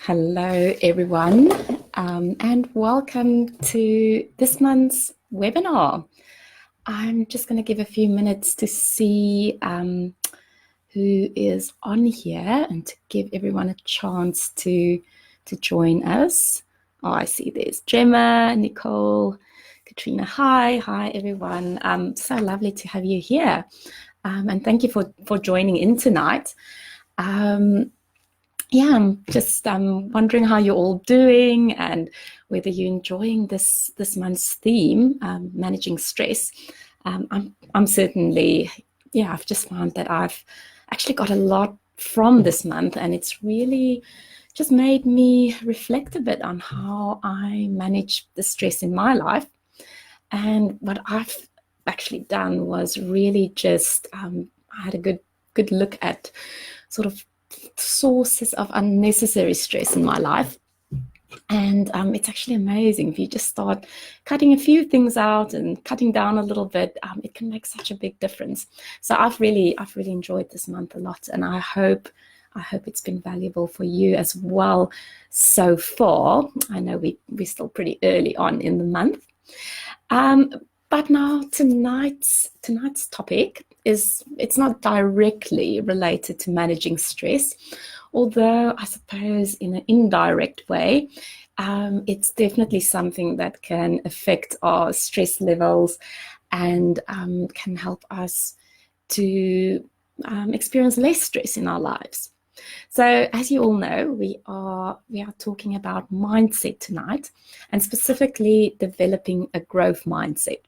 Hello, everyone, and welcome to this month's webinar. I'm just going to give a few minutes to see who is on here and to give everyone a chance to join us. Oh, I see there's Gemma, Nicole, Katrina. Hi, everyone. So lovely to have you here, and thank you for joining in tonight. Yeah, I'm just wondering how you're all doing and whether you're enjoying this month's theme, managing stress. I'm certainly, yeah, I've just found that I've actually got a lot from this month, and it's really just made me reflect a bit on how I manage the stress in my life. And what I've actually done was really just, I had a good look at sort of sources of unnecessary stress in my life. And it's actually amazing if you just start cutting a few things out and cutting down a little bit. It can make such a big difference. So I've really enjoyed this month a lot, and I hope it's been valuable for you as well so far. I know we're still pretty early on in the month. But now tonight's topic it's not directly related to managing stress, although I suppose in an indirect way, it's definitely something that can affect our stress levels and can help us to experience less stress in our lives. So as you all know, we are talking about mindset tonight, and specifically developing a growth mindset.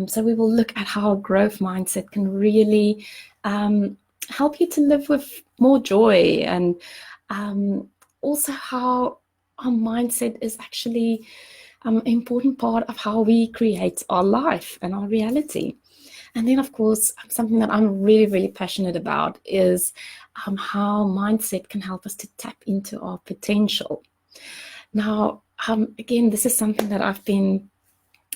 So we will look at how a growth mindset can really help you to live with more joy, and also how our mindset is actually an important part of how we create our life and our reality. And then, of course, something that I'm really passionate about is how mindset can help us to tap into our potential. Now, again, this is something that I've been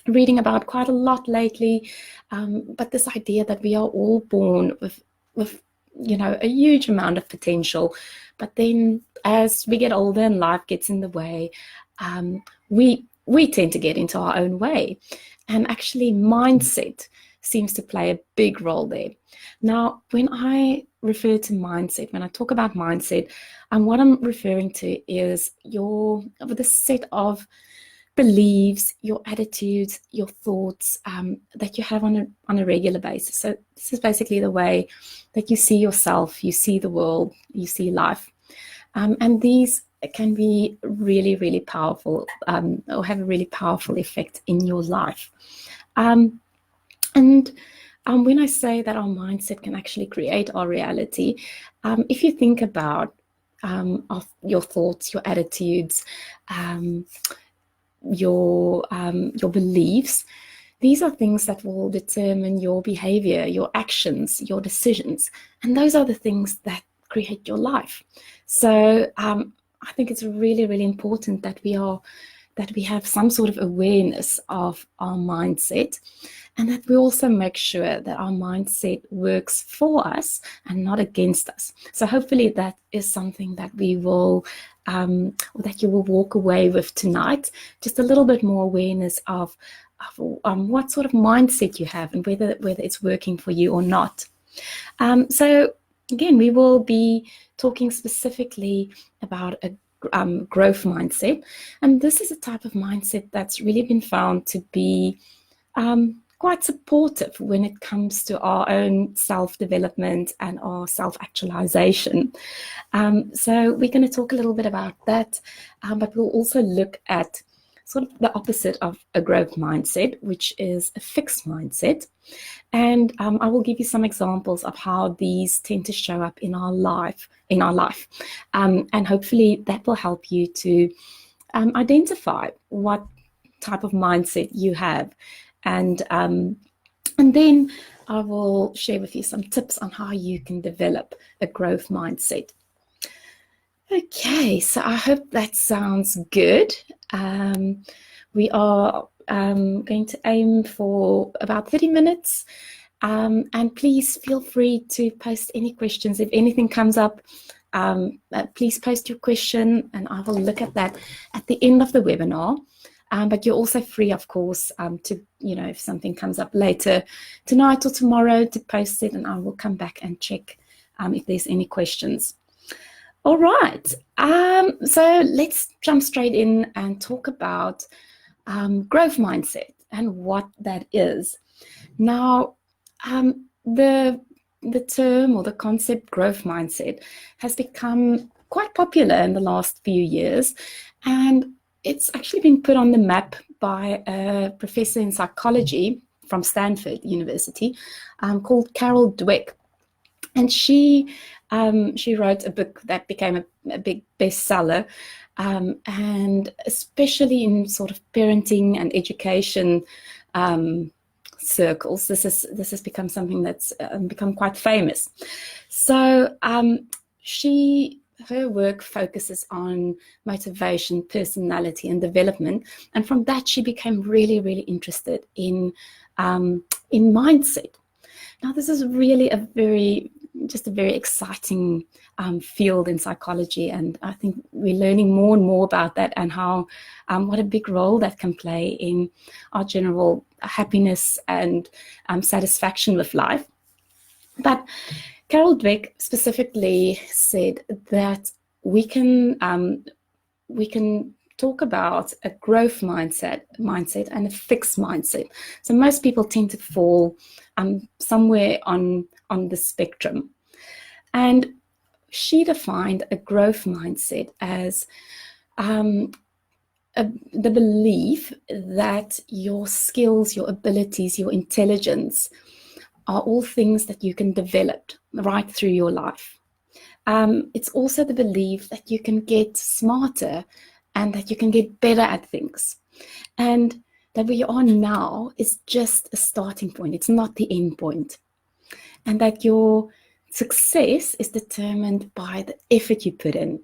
reading about quite a lot lately, but this idea that we are all born with a huge amount of potential, but then as we get older and life gets in the way, we tend to get into our own way, and actually mindset seems to play a big role there. Now, when I refer to mindset, when I talk about mindset, what I'm referring to is the set of beliefs, your attitudes, your thoughts that you have on a regular basis. So this is basically the way that you see yourself, you see the world, you see life. And these can be really powerful, or have a really powerful effect in your life. And when I say that our mindset can actually create our reality, if you think about of your thoughts, your attitudes, your beliefs, these are things that will determine your behavior, your actions, your decisions, and those are the things that create your life. So I think it's really important that we have some sort of awareness of our mindset, and that we also make sure that our mindset works for us and not against us. So hopefully that is something that we will, or that you will walk away with tonight, just a little bit more awareness of what sort of mindset you have and whether it's working for you or not. So again, we will be talking specifically about a growth mindset, and this is a type of mindset that's really been found to be quite supportive when it comes to our own self-development and our self-actualization. So we're going to talk a little bit about that, but we'll also look at sort of the opposite of a growth mindset, which is a fixed mindset. And I will give you some examples of how these tend to show up in our life. And hopefully that will help you to identify what type of mindset you have. And then I will share with you some tips on how you can develop a growth mindset. Okay, so I hope that sounds good. We are going to aim for about 30 minutes. And please feel free to post any questions. If anything comes up please post your question and I will look at that at the end of the webinar. But you're also free, of course, to, if something comes up later tonight or tomorrow, to post it, and I will come back and check if there's any questions. All right, so let's jump straight in and talk about growth mindset and what that is. Now, the term or the concept growth mindset has become quite popular in the last few years, and it's actually been put on the map by a professor in psychology from Stanford University called Carol Dweck. And she wrote a book that became a big bestseller, and especially in sort of parenting and education circles, this has become something that's become quite famous. So her work focuses on motivation, personality, and development, and from that she became really, really interested in mindset. Now, this is really a very exciting field in psychology, and I think we're learning more and more about that and how what a big role that can play in our general happiness and satisfaction with life. But Carol Dweck specifically said that we can talk about a growth mindset and a fixed mindset. So most people tend to fall somewhere on the spectrum. And she defined a growth mindset as the belief that your skills, your abilities, your intelligence are all things that you can develop right through your life. It's also the belief that you can get smarter and that you can get better at things. And that where you are now is just a starting point. It's not the end point. And that your success is determined by the effort you put in.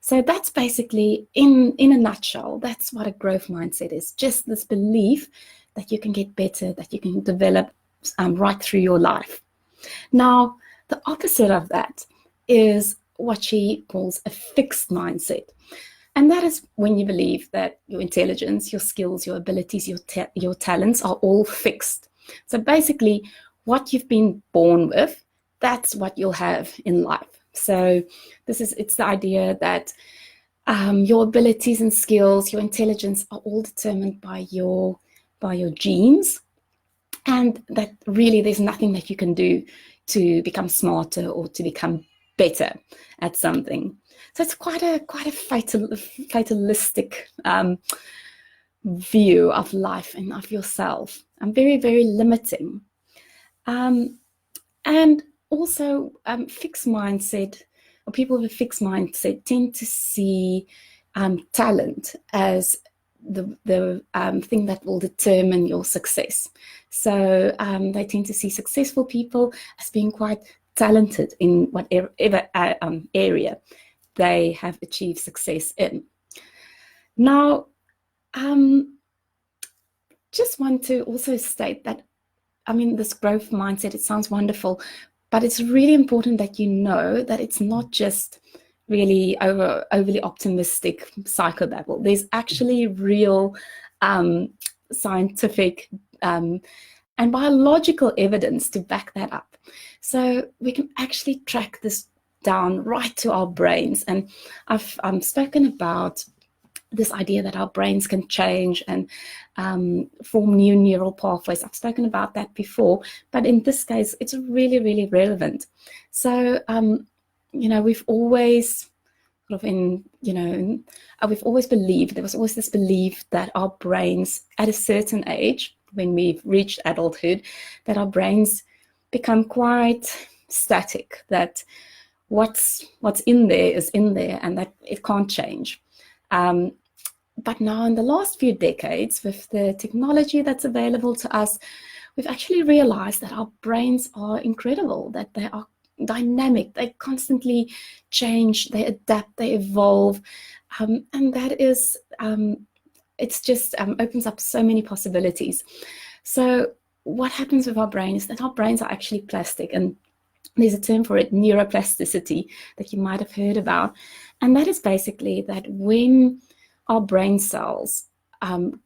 So that's basically, in a nutshell, that's what a growth mindset is. Just this belief that you can get better, that you can develop right through your life. Now, the opposite of that is what she calls a fixed mindset. And that is when you believe that your intelligence, your skills, your abilities, your talents are all fixed. So basically, what you've been born with, that's what you'll have in life. So it's the idea that your abilities and skills, your intelligence are all determined by your genes, and that really there's nothing that you can do to become smarter or to become better at something. So it's quite a fatalistic view of life and of yourself, and very, very limiting. And also, fixed mindset, or people with a fixed mindset, tend to see talent as the thing that will determine your success. So they tend to see successful people as being quite talented in whatever area they have achieved success in. Now, just want to also state that, this growth mindset, it sounds wonderful, but it's really important that you know that it's not just really overly optimistic psychobabble. There's actually real scientific and biological evidence to back that up. So we can actually track this down right to our brains. And I've spoken about this idea that our brains can change and form new neural pathways. I've spoken about that before, but in this case, it's really, really relevant. So, we've always we've always believed, there was always this belief that our brains at a certain age, when we've reached adulthood, that our brains become quite static, that what's in there is in there and that it can't change. But now in the last few decades, with the technology that's available to us, we've actually realized that our brains are incredible, that they are dynamic, they constantly change, they adapt, they evolve, and that is, it's just opens up so many possibilities. So what happens with our brain is that our brains are actually plastic, and there's a term for it, neuroplasticity, that you might have heard about. And that is basically that when our brain cells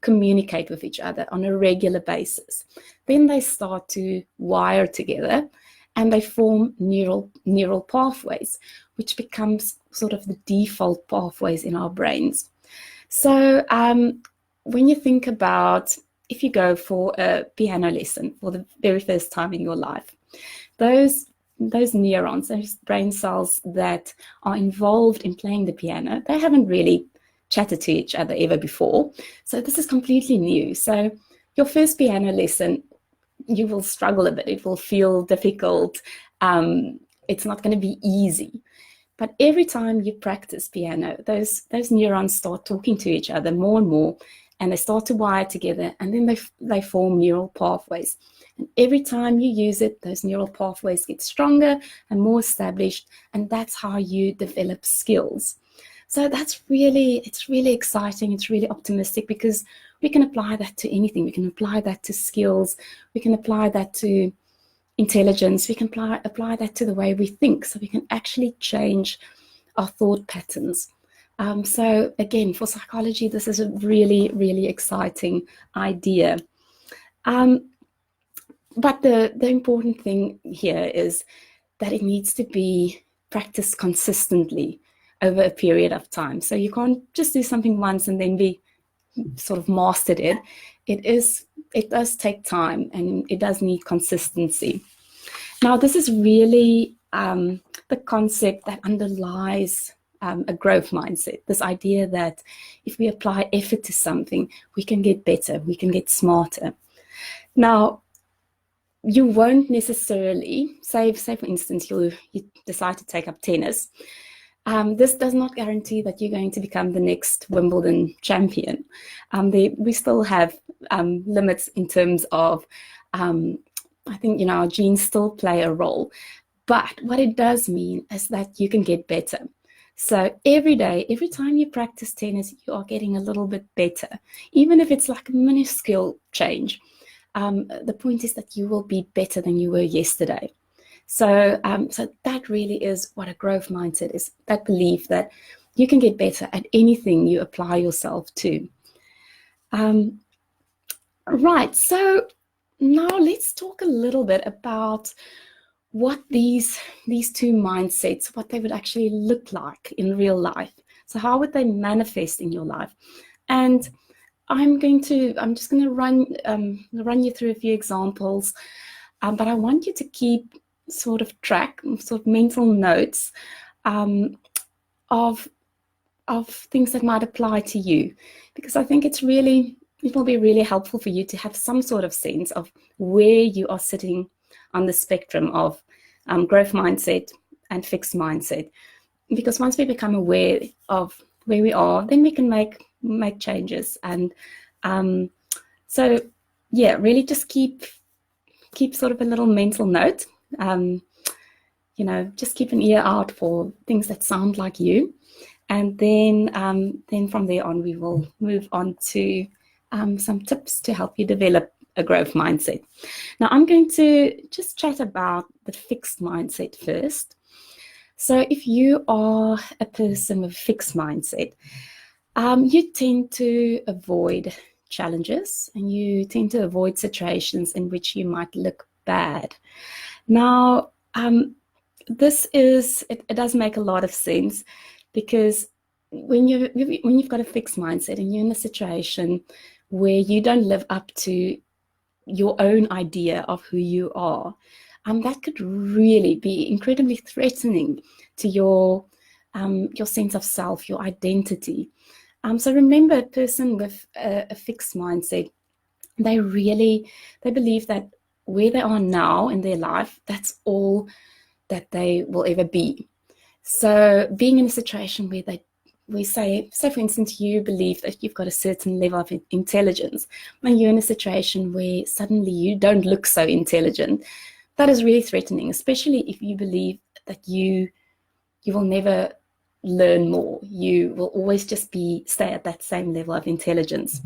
communicate with each other on a regular basis, then they start to wire together and they form neural pathways, which becomes sort of the default pathways in our brains. So when you think about, if you go for a piano lesson for the very first time in your life, those neurons, those brain cells that are involved in playing the piano, they haven't really chatted to each other ever before. So this is completely new. So your first piano lesson, you will struggle a bit. It will feel difficult. It's not going to be easy. But every time you practice piano, those neurons start talking to each other more and more, and they start to wire together, and then they form neural pathways. And every time you use it, those neural pathways get stronger and more established, and that's how you develop skills. So it's really exciting. It's really optimistic, because we can apply that to anything. We can apply that to skills. We can apply that to intelligence. We can apply that to the way we think. So we can actually change our thought patterns. So again, for psychology, this is a really, really exciting idea. But the important thing here is that it needs to be practiced consistently over a period of time. So you can't just do something once and then be sort of mastered it. It does take time, and it does need consistency. Now, this is really the concept that underlies a growth mindset, this idea that if we apply effort to something, we can get better, we can get smarter. Now, you won't necessarily, say for instance, you decide to take up tennis. This does not guarantee that you're going to become the next Wimbledon champion. We still have limits in terms of, I think, our genes still play a role. But what it does mean is that you can get better. So every day, every time you practice tennis, you are getting a little bit better, even if it's like a minuscule change. The point is that you will be better than you were yesterday. So that really is what a growth mindset is, that belief that you can get better at anything you apply yourself to. Right, so now let's talk a little bit about what these two mindsets, what they would actually look like in real life. So how would they manifest in your life? And I'm just going to run you through a few examples, but I want you to keep sort of mental notes of things that might apply to you, because I think it will be really helpful for you to have some sort of sense of where you are sitting on the spectrum of growth mindset and fixed mindset. Because once we become aware of where we are, then we can make changes. And so yeah, really just keep sort of a little mental note. Just keep an ear out for things that sound like you, and then from there on we will move on to some tips to help you develop a growth mindset. Now, I'm going to just chat about the fixed mindset first. So if you are a person with a fixed mindset, you tend to avoid challenges, and you tend to avoid situations in which you might look bad. Now, it does make a lot of sense, because when you've got a fixed mindset and you're in a situation where you don't live up to your own idea of who you are, that could really be incredibly threatening to your sense of self, your identity. So remember, a person with a fixed mindset, they believe that where they are now in their life, that's all that they will ever be. So being in a situation where we say for instance, you believe that you've got a certain level of intelligence, and you're in a situation where suddenly you don't look so intelligent, that is really threatening, especially if you believe that you will never learn more. You will always just stay at that same level of intelligence.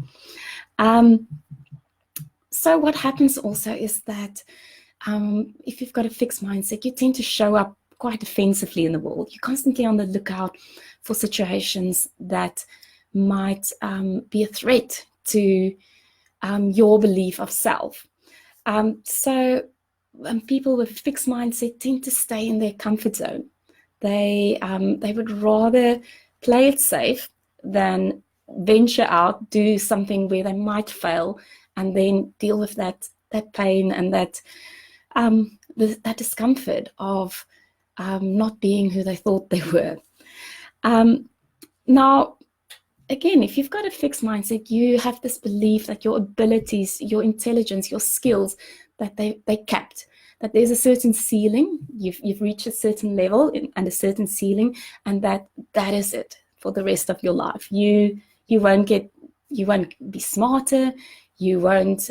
So what happens also is that if you've got a fixed mindset, you tend to show up quite defensively in the world. You're constantly on the lookout for situations that might be a threat to your belief of self. So people with fixed mindset tend to stay in their comfort zone. They would rather play it safe than venture out, do something where they might fail, and then deal with that pain and that discomfort of not being who they thought they were. Now, again, if you've got a fixed mindset, you have this belief that your abilities, your intelligence, your skills, that they're capped, that there's a certain ceiling, you've reached a certain level and a certain ceiling, and that is it for the rest of your life. You won't be smarter, you won't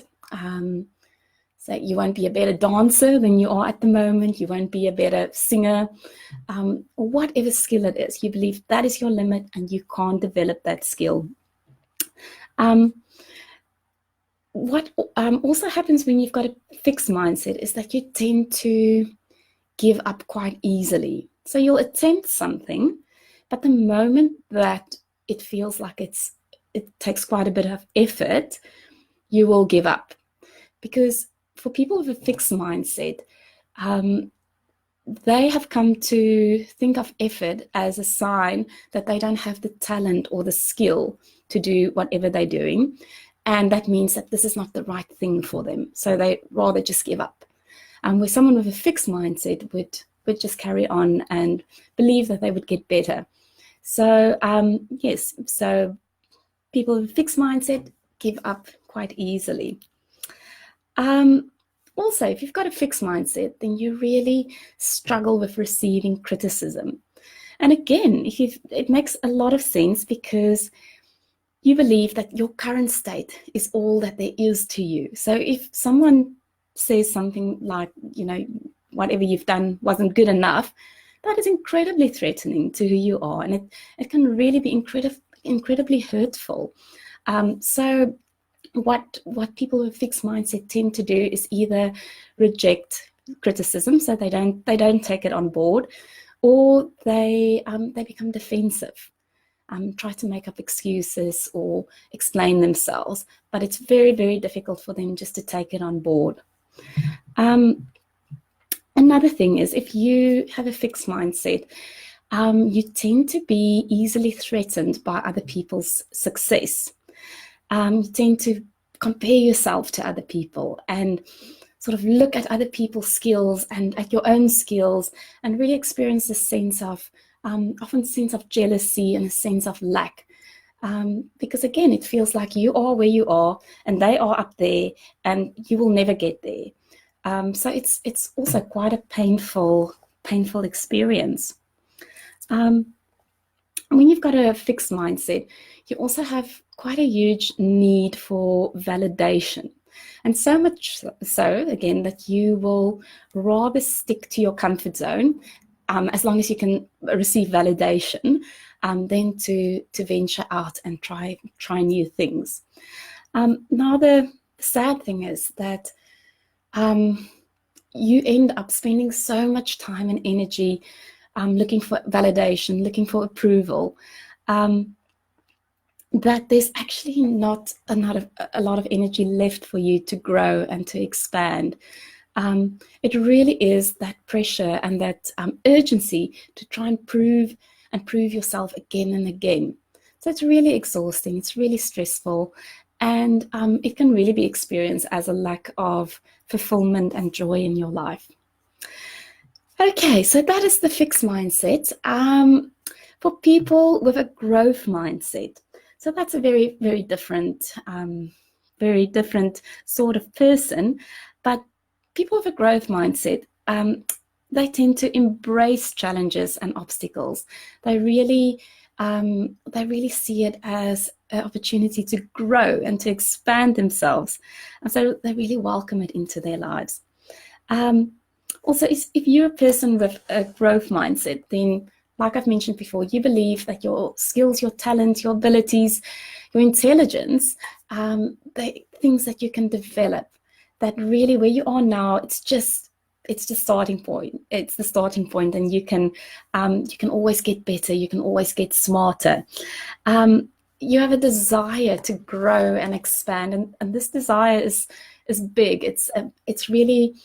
so you won't be a better dancer than you are at the moment, you won't be a better singer, or whatever skill it is. You believe that is your limit and you can't develop that skill. What also happens when you've got a fixed mindset is that you tend to give up quite easily. So you'll attempt something, but the moment that it feels like it takes quite a bit of effort, you will give up. Because for people with a fixed mindset, they have come to think of effort as a sign that they don't have the talent or the skill to do whatever they're doing. And that means that this is not the right thing for them. So they rather just give up. Where someone with a fixed mindset would just carry on and believe that they would get better. So yes, so people with a fixed mindset give up quite easily. Also, if you've got a fixed mindset, then you really struggle with receiving criticism. And again, it makes a lot of sense because you believe that your current state is all that there is to you. So if someone says something like, whatever you've done wasn't good enough, that is incredibly threatening to who you are. And it can really be incredibly hurtful. So what people with fixed mindset tend to do is either reject criticism, so they don't take it on board, or they become defensive, try to make up excuses or explain themselves, but it's very, very difficult for them just to take it on board. Another thing is, if you have a fixed mindset, you tend to be easily threatened by other people's success. You tend to compare yourself to other people and sort of look at other people's skills and at your own skills and really experience a sense of, often a sense of jealousy and a sense of lack. Because again, it feels like you are where you are and they are up there and you will never get there. So it's also quite a painful experience. When you've got a fixed mindset, you also have quite a huge need for validation. And so much so, again, that you will rather stick to your comfort zone as long as you can receive validation than to venture out and try new things. Now, the sad thing is that you end up spending so much time and energy looking for validation, looking for approval, that there's actually not a lot of energy left for you to grow and to expand. It really is that pressure and that urgency to try and prove yourself again and again. So it's really exhausting, it's really stressful, and it can really be experienced as a lack of fulfillment and joy in your life. Okay, so that is the fixed mindset. For people with a growth mindset, so that's a very, very different sort of person. But people with a growth mindset, they tend to embrace challenges and obstacles. They really see it as an opportunity to grow and to expand themselves. And so they really welcome it into their lives. Also, if you're a person with a growth mindset, then, like I've mentioned before, you believe that your skills, your talent, your abilities, your intelligence, things that you can develop, really where you are now, it's the starting point. It's the starting point, and you can always get better. You can always get smarter. You have a desire to grow and expand, and this desire is big. It's really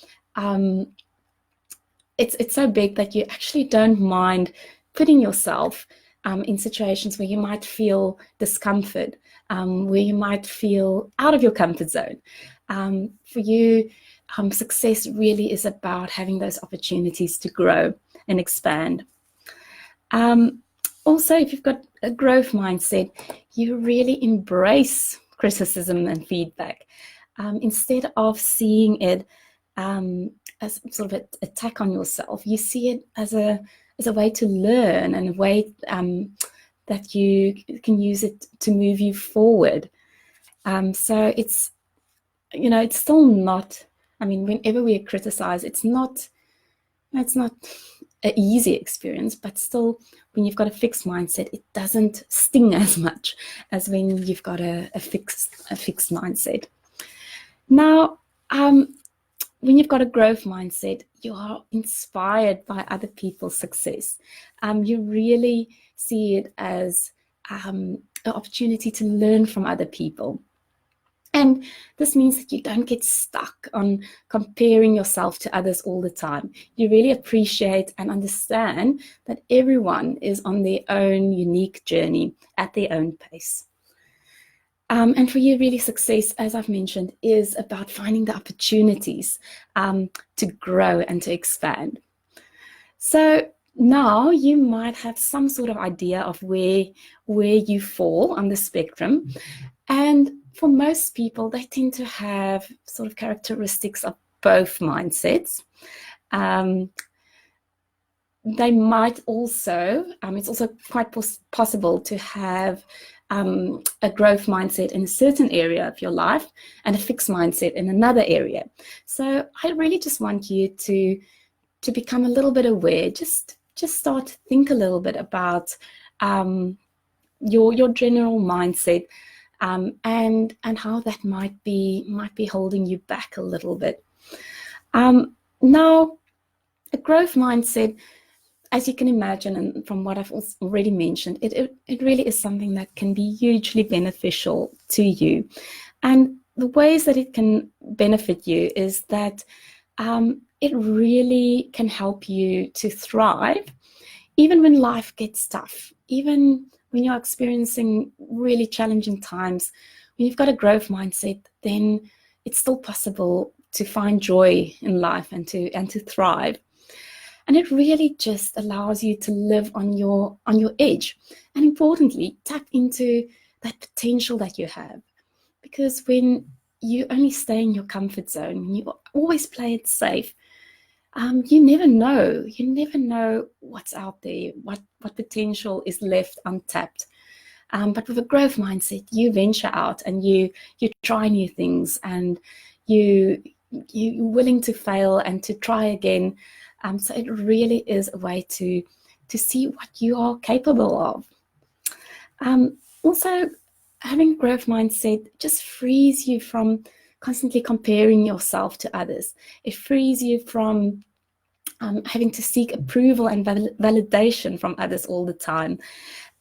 it's so big that you actually don't mind putting yourself in situations where you might feel discomfort, where you might feel out of your comfort zone. For you, success really is about having those opportunities to grow and expand. Also, if you've got a growth mindset, you really embrace criticism and feedback. Instead of seeing it as sort of an attack on yourself, you see it as a way to learn, and a way that you can use it to move you forward. So it's still not, whenever we are criticized, it's not an easy experience, but still, when you've got a fixed mindset, it doesn't sting as much as when you've got a fixed mindset. Now, when you've got a growth mindset, you are inspired by other people's success. You really see it as an opportunity to learn from other people. And this means that you don't get stuck on comparing yourself to others all the time. You really appreciate and understand that everyone is on their own unique journey at their own pace. And for you, really, success, as I've mentioned, is about finding the opportunities to grow and to expand. So now you might have some sort of idea of where you fall on the spectrum. And for most people, they tend to have sort of characteristics of both mindsets. They might also, it's also quite possible to have a growth mindset in a certain area of your life and a fixed mindset in another area. So I really just want you to become a little bit aware. Just start to think a little bit about your general mindset, and how that might be holding you back a little bit. Now, a growth mindset, as you can imagine, and from what I've already mentioned, it really is something that can be hugely beneficial to you. And the ways that it can benefit you is that it really can help you to thrive, even when life gets tough, even when you're experiencing really challenging times. When you've got a growth mindset, then it's still possible to find joy in life and to thrive. And it really just allows you to live on your edge, and importantly, tap into that potential that you have. Because when you only stay in your comfort zone, and you always play it safe, you never know what's out there, what potential is left untapped. But with a growth mindset, you venture out and you try new things, and you're willing to fail and to try again. So it really is a way to see what you are capable of. Also, having a growth mindset just frees you from constantly comparing yourself to others. It frees you from having to seek approval and validation from others all the time.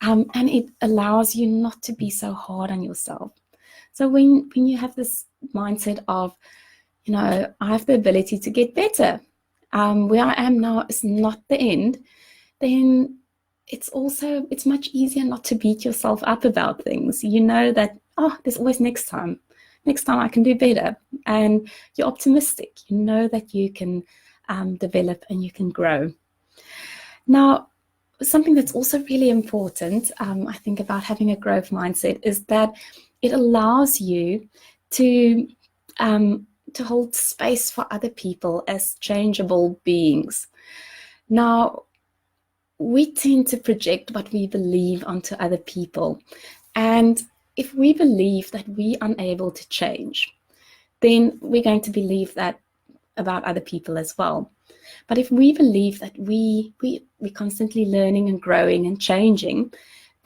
And it allows you not to be so hard on yourself. So when you have this mindset of, I have the ability to get better, where I am now is not the end, then it's much easier not to beat yourself up about things. You know that, there's always next time I can do better. And you're optimistic. You know that you can develop and you can grow. Now, something that's also really important, I think, about having a growth mindset is that it allows you to hold space for other people as changeable beings. Now, we tend to project what we believe onto other people. And if we believe that we're unable to change, then we're going to believe that about other people as well. But if we believe that we're constantly learning and growing and changing,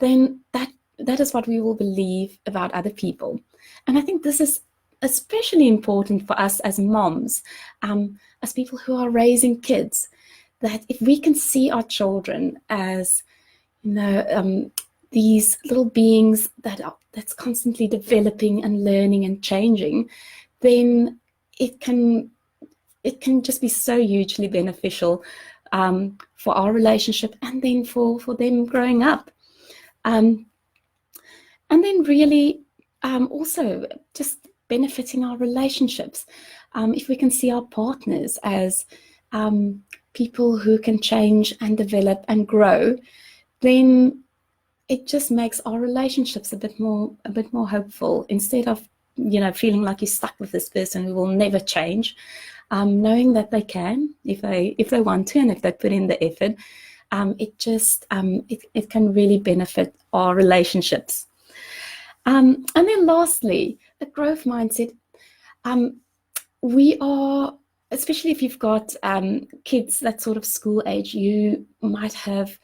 then that is what we will believe about other people. And I think this is especially important for us as moms, as people who are raising kids, that if we can see our children as, these little beings that's constantly developing and learning and changing, then it can just be so hugely beneficial for our relationship, and then for them growing up. And then really also just benefiting our relationships. If we can see our partners as people who can change and develop and grow, then it just makes our relationships a bit more hopeful, instead of feeling like you're stuck with this person who will never change. Knowing that they can, if they want to, and if they put in the effort, it can really benefit our relationships. And then lastly, a growth mindset. We are, especially if you've got kids that sort of school age, you might have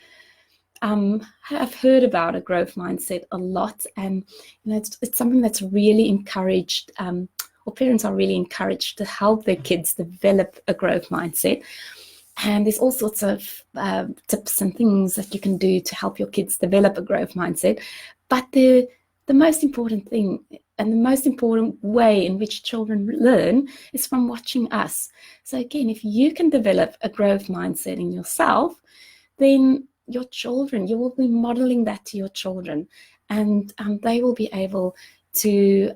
heard about a growth mindset a lot, and it's something that's really encouraged, or parents are really encouraged to help their kids develop a growth mindset. And there's all sorts of tips and things that you can do to help your kids develop a growth mindset. But the most important thing, and the most important way in which children learn, is from watching us. So again, if you can develop a growth mindset in yourself, then your children, you will be modeling that to your children, and they will be able to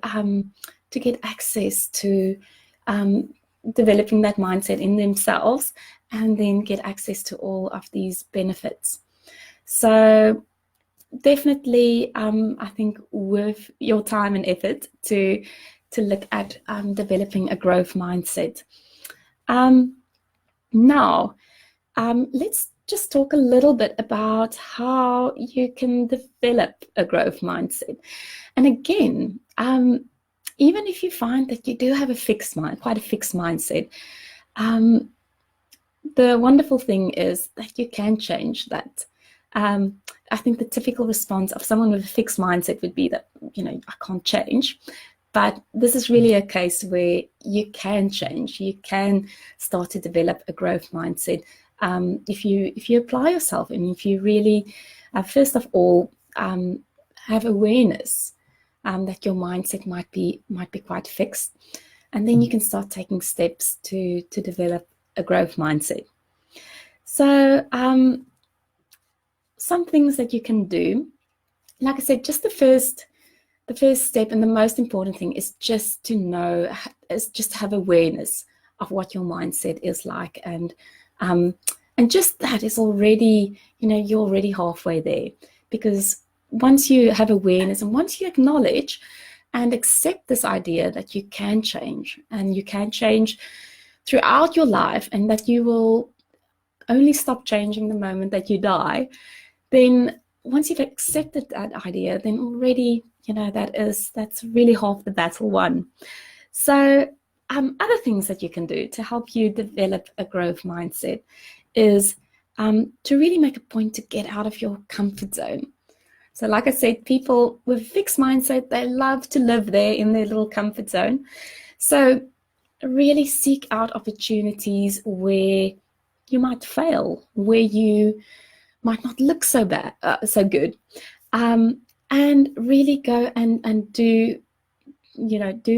get access to developing that mindset in themselves, and then get access to all of these benefits. So definitely, I think worth your time and effort to look at developing a growth mindset. Now, let's just talk a little bit about how you can develop a growth mindset. And again, even if you find that you do have quite a fixed mindset, the wonderful thing is that you can change that. I think the typical response of someone with a fixed mindset would be that, I can't change. But this is really a case where you can change. You can start to develop a growth mindset if you apply yourself, and if you really, first of all, have awareness that your mindset might be quite fixed, and then you can start taking steps to develop a growth mindset. So some things that you can do, like I said, just the first step and the most important thing is just to have awareness of what your mindset is like, and just that is already, you're already halfway there, because once you have awareness and once you acknowledge and accept this idea that you can change, and you can change throughout your life, and that you will only stop changing the moment that you die, then once you've accepted that idea, then already, that's really half the battle won. So other things that you can do to help you develop a growth mindset is to really make a point to get out of your comfort zone. So like I said, people with a fixed mindset, they love to live there in their little comfort zone. So really seek out opportunities where you might fail, where you might not look so good, and really go and do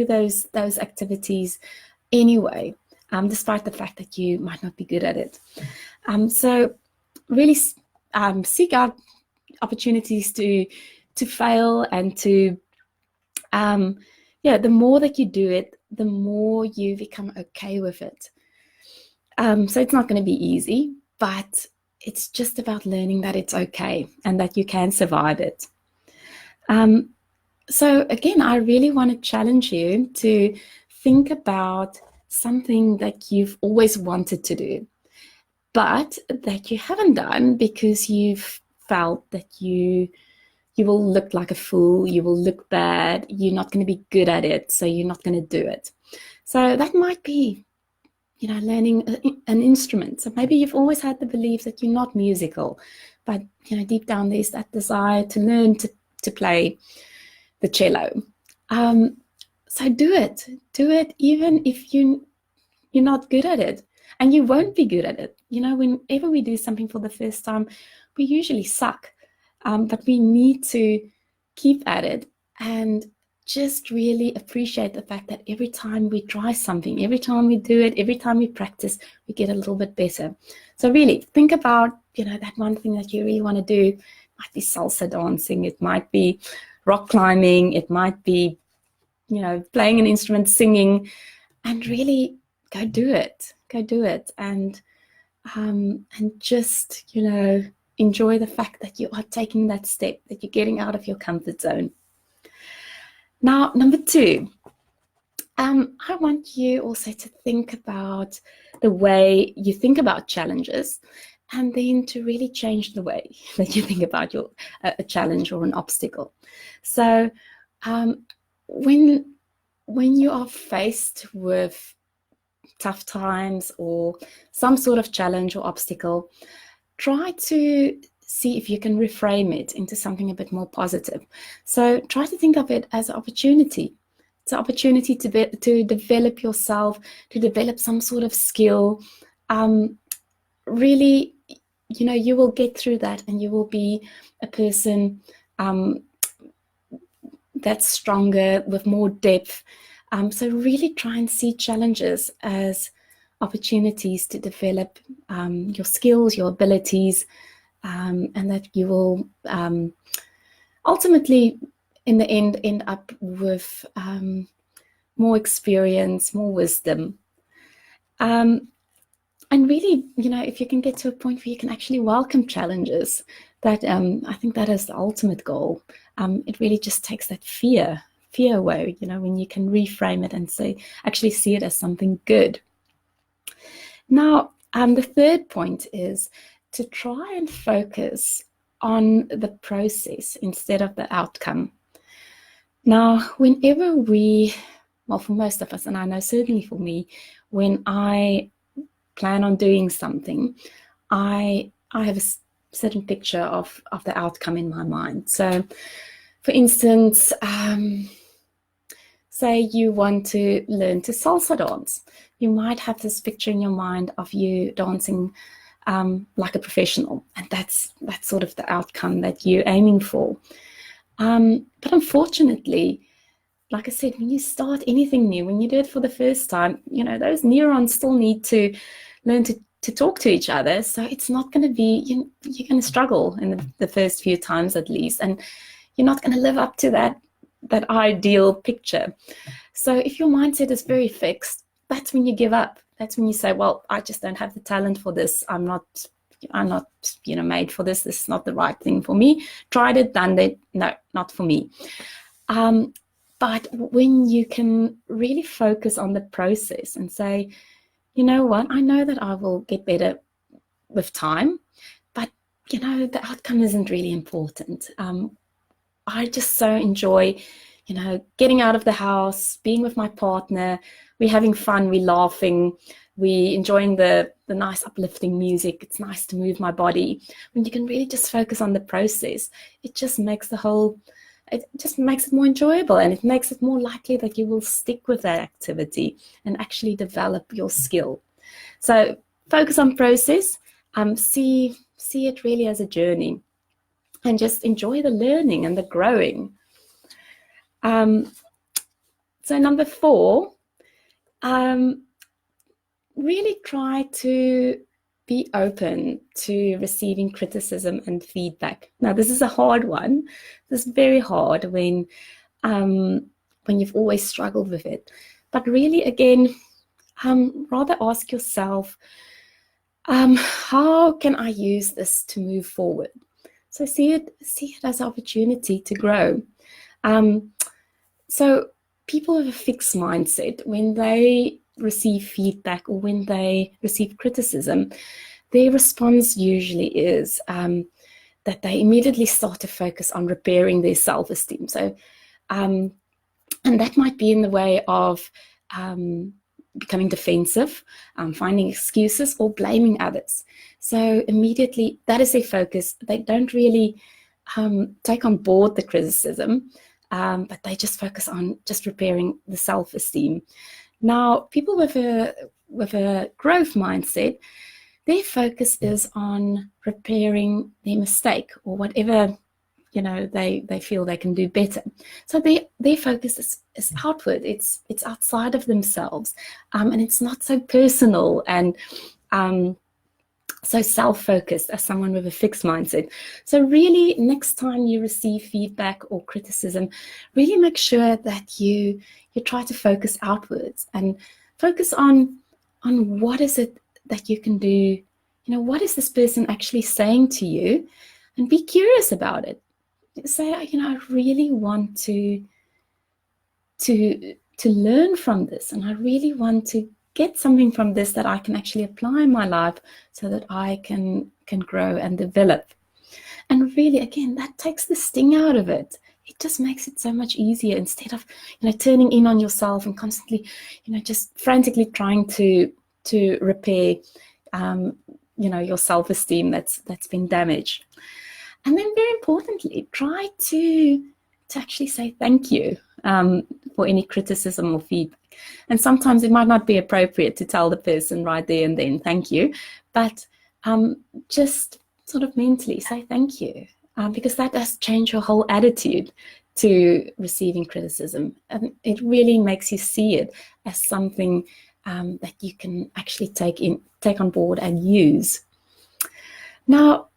those activities anyway, despite the fact that you might not be good at it. So really seek out opportunities to fail, and to the more that you do it, the more you become okay with it. So it's not going to be easy, but it's just about learning that it's okay and that you can survive it. So again, I really want to challenge you to think about something that you've always wanted to do, but that you haven't done because you've felt that you will look like a fool, you will look bad, you're not going to be good at it, so you're not going to do it. So that might be, learning an instrument. So maybe you've always had the belief that you're not musical, but deep down there's that desire to learn to play the cello. So do it even if you're not good at it, and you won't be good at it. Whenever we do something for the first time, we usually suck, but we need to keep at it and just really appreciate the fact that every time we try something, every time we do it, every time we practice, we get a little bit better. So really think about, that one thing that you really want to do. It might be salsa dancing, it might be rock climbing, it might be, playing an instrument, singing, and really go do it. And just, enjoy the fact that you are taking that step, that you're getting out of your comfort zone. Now, number 2, I want you also to think about the way you think about challenges, and then to really change the way that you think about a challenge or an obstacle. So when you are faced with tough times or some sort of challenge or obstacle, try to see if you can reframe it into something a bit more positive. So try to think of it as an opportunity. It's an opportunity to develop yourself, to develop some sort of skill. Really, you will get through that, and you will be a person that's stronger, with more depth. So really try and see challenges as opportunities to develop your skills, your abilities, and that you will ultimately, in the end up with more experience, more wisdom. And really, if you can get to a point where you can actually welcome challenges, that I think that is the ultimate goal. It really just takes that fear away, when you can reframe it and actually see it as something good. Now, the third point is to try and focus on the process instead of the outcome. Now, whenever for most of us, and I know certainly for me, when I plan on doing something, I have a certain picture of the outcome in my mind. So, for instance, say you want to learn to salsa dance. You might have this picture in your mind of you dancing like a professional, and that's sort of the outcome that you're aiming for. But unfortunately, like I said, when you start anything new, when you do it for the first time, those neurons still need to learn to talk to each other. So it's not going to be, you're going to struggle in the first few times at least, and you're not going to live up to that ideal picture. So if your mindset is very fixed, that's when you give up. That's when you say, well, I just don't have the talent for this. I'm not made for this. This is not the right thing for me. Tried it, done it. No, not for me. But when you can really focus on the process and say, you know what, I know that I will get better with time, but the outcome isn't really important. I just so enjoy, getting out of the house, being with my partner. We're having fun, we're laughing, we're enjoying the nice uplifting music. It's nice to move my body. When you can really just focus on the process, it just makes it more enjoyable, and it makes it more likely that you will stick with that activity and actually develop your skill. So focus on process, see it really as a journey, and just enjoy the learning and the growing. So number 4, really try to be open to receiving criticism and feedback. Now, this is a hard one. This is very hard when you've always struggled with it. But really, again, rather ask yourself, how can I use this to move forward? So see it as an opportunity to grow. So people with a fixed mindset, when they receive feedback or when they receive criticism, their response usually is that they immediately start to focus on repairing their self-esteem. So, and that might be in the way of becoming defensive, finding excuses, or blaming others. So immediately, that is their focus. They don't really take on board the criticism. but they just focus on just repairing the self-esteem. Now, people with a growth mindset, their focus is on repairing their mistake or whatever, they feel they can do better. So their focus is outward. It's outside of themselves, and it's not so personal and so self-focused as someone with a fixed mindset. So really, next time you receive feedback or criticism, really make sure that you try to focus outwards and focus on what is it that you can do. What is this person actually saying to you, and be curious about it. Say, I really want to learn from this, and I really want to get something from this that I can actually apply in my life so that I can grow and develop. And really, again, that takes the sting out of it. It just makes it so much easier, instead of turning in on yourself and constantly just frantically trying to repair your self-esteem that's been damaged. And then, very importantly, try to actually say thank you for any criticism or feedback. And sometimes it might not be appropriate to tell the person right there and then thank you, but just sort of mentally say thank you, because that does change your whole attitude to receiving criticism. And it really makes you see it as something that you can actually take on board and use. Now,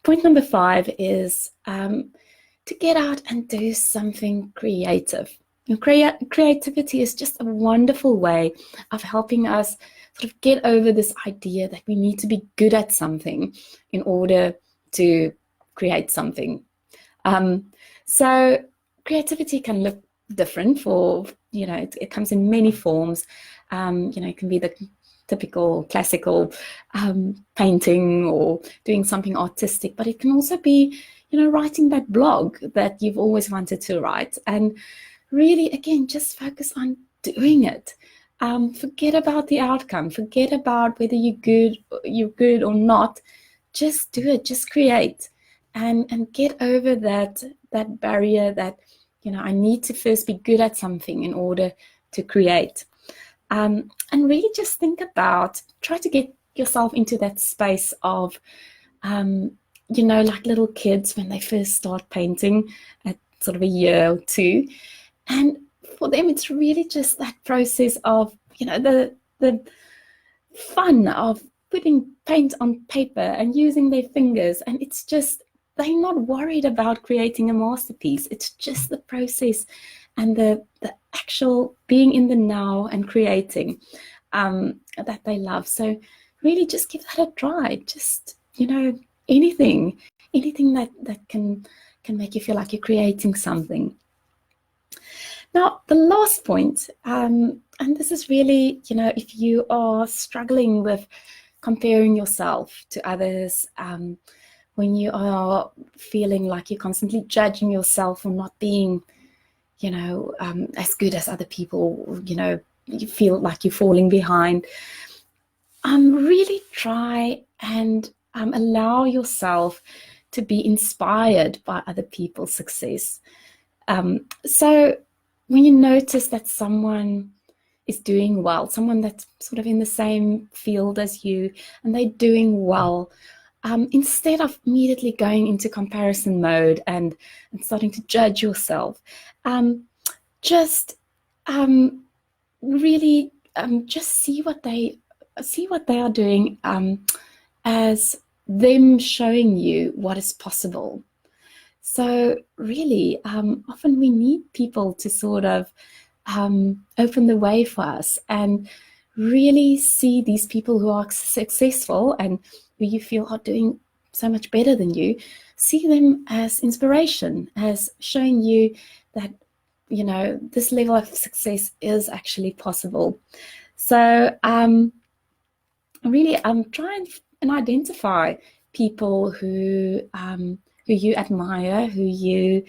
point number 5 is to get out and do something creative. And creativity is just a wonderful way of helping us sort of get over this idea that we need to be good at something in order to create something. So creativity can look different for, it comes in many forms. It can be the typical classical painting or doing something artistic, but it can also be, writing that blog that you've always wanted to write. And really, again, just focus on doing it. Forget about the outcome. Forget about whether you're good or not. Just do it. Just create, and get over that barrier that I need to first be good at something in order to create. And really just try to get yourself into that space of, like little kids when they first start painting at sort of a year or 2. And for them, it's really just that process of, the fun of putting paint on paper and using their fingers. And it's just, they're not worried about creating a masterpiece. It's just the process and the actual being in the now and creating that they love. So really just give that a try. Just, anything that can make you feel like you're creating something. Now, the last point, and this is really, if you are struggling with comparing yourself to others, when you are feeling like you're constantly judging yourself for not being, as good as other people, you feel like you're falling behind, really try and allow yourself to be inspired by other people's success. So when you notice that someone is doing well, someone that's sort of in the same field as you, and they're doing well, instead of immediately going into comparison mode and starting to judge yourself, really just see what they are doing as them showing you what is possible. So really, often we need people to sort of open the way for us and really see these people who are successful and who you feel are doing so much better than you, see them as inspiration, as showing you that, this level of success is actually possible. So really try and identify people who you admire, who you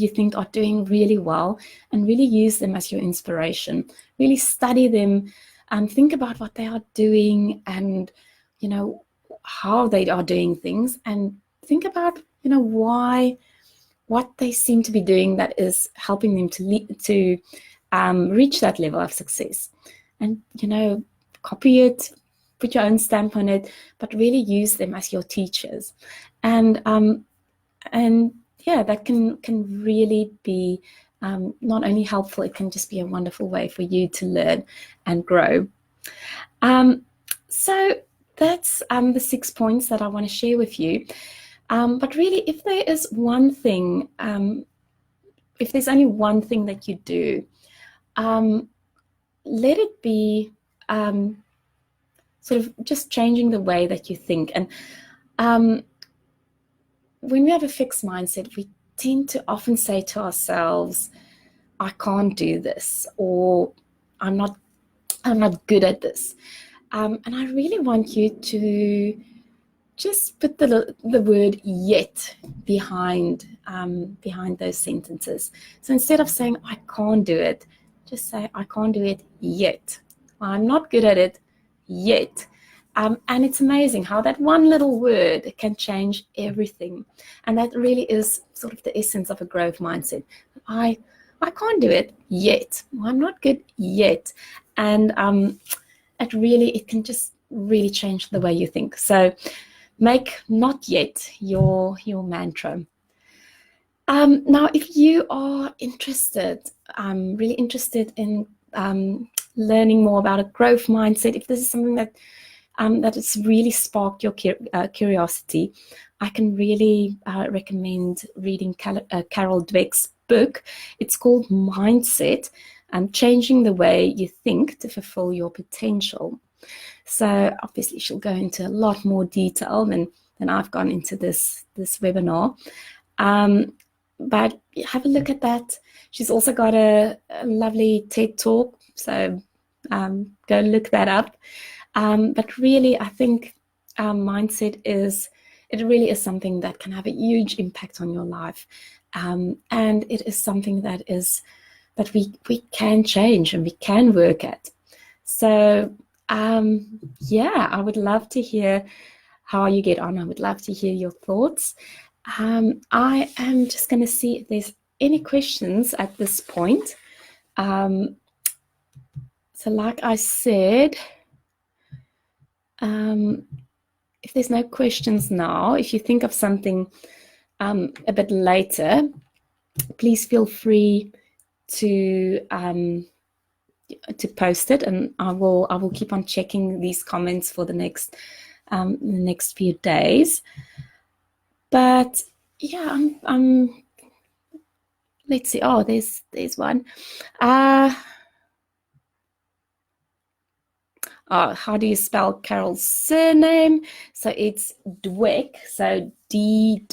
think are doing really well, and really use them as your inspiration. Really study them and think about what they are doing and, how they are doing things, and think about, why what they seem to be doing that is helping them to reach that level of success. And, you know, copy it, put your own stamp on it, but really use them as your teachers. And yeah, that can really be not only helpful, it can just be a wonderful way for you to learn and grow. So that's the 6 points that I want to share with you. But really, if there is one thing, if there's only one thing that you do, let it be sort of just changing the way that you think. And when we have a fixed mindset, we tend to often say to ourselves, I can't do this, or I'm not good at this. And I really want you to just put the word yet behind those sentences. So instead of saying I can't do it, just say I can't do it yet. I'm not good at it yet. And it's amazing how that one little word can change everything. And that really is sort of the essence of a growth mindset. I can't do it yet. I'm not good yet. And it can just really change the way you think. So make not yet your mantra. Now, if you are interested, really interested in learning more about a growth mindset, if this is something that has really sparked your curiosity, I can really recommend reading Carol Dweck's book. It's called Mindset, Changing the Way You Think to Fulfill Your Potential. So obviously she'll go into a lot more detail than I've gone into this webinar. But have a look at that. She's also got a lovely TED Talk, so go look that up. But really, I think mindset really is something that can have a huge impact on your life. And it is something that we can change and we can work at. So yeah, I would love to hear how you get on. I would love to hear your thoughts. I am just going to see if there's any questions at this point. So like I said, if there's no questions now, if you think of something a bit later, please feel free to post it, and I will keep on checking these comments for the next few days. But yeah, I'm let's see. Oh, there's one. How do you spell Carol's surname? So it's Dweck, so D-W-E-C-K.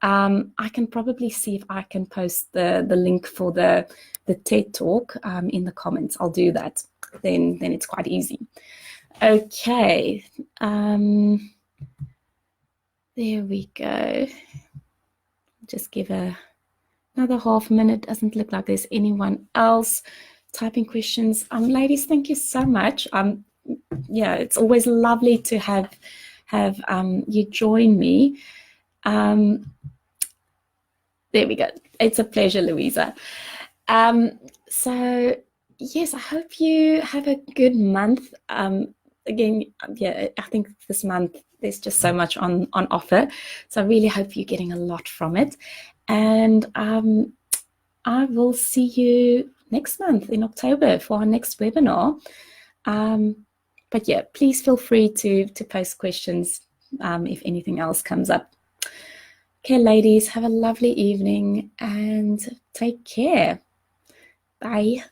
I can probably see if I can post the link for the TED Talk in the comments. I'll do that. Then it's quite easy. Okay. There we go. Just give another half minute. Doesn't look like there's anyone else typing questions. Ladies, thank you so much. Yeah, it's always lovely to have you join me. There we go. It's a pleasure, Louisa. So yes, I hope you have a good month. Again, yeah, I think this month there's just so much on offer. So I really hope you're getting a lot from it. And I will see you next month in October for our next webinar. But yeah, please feel free to post questions if anything else comes up. Okay, ladies, have a lovely evening and take care. Bye.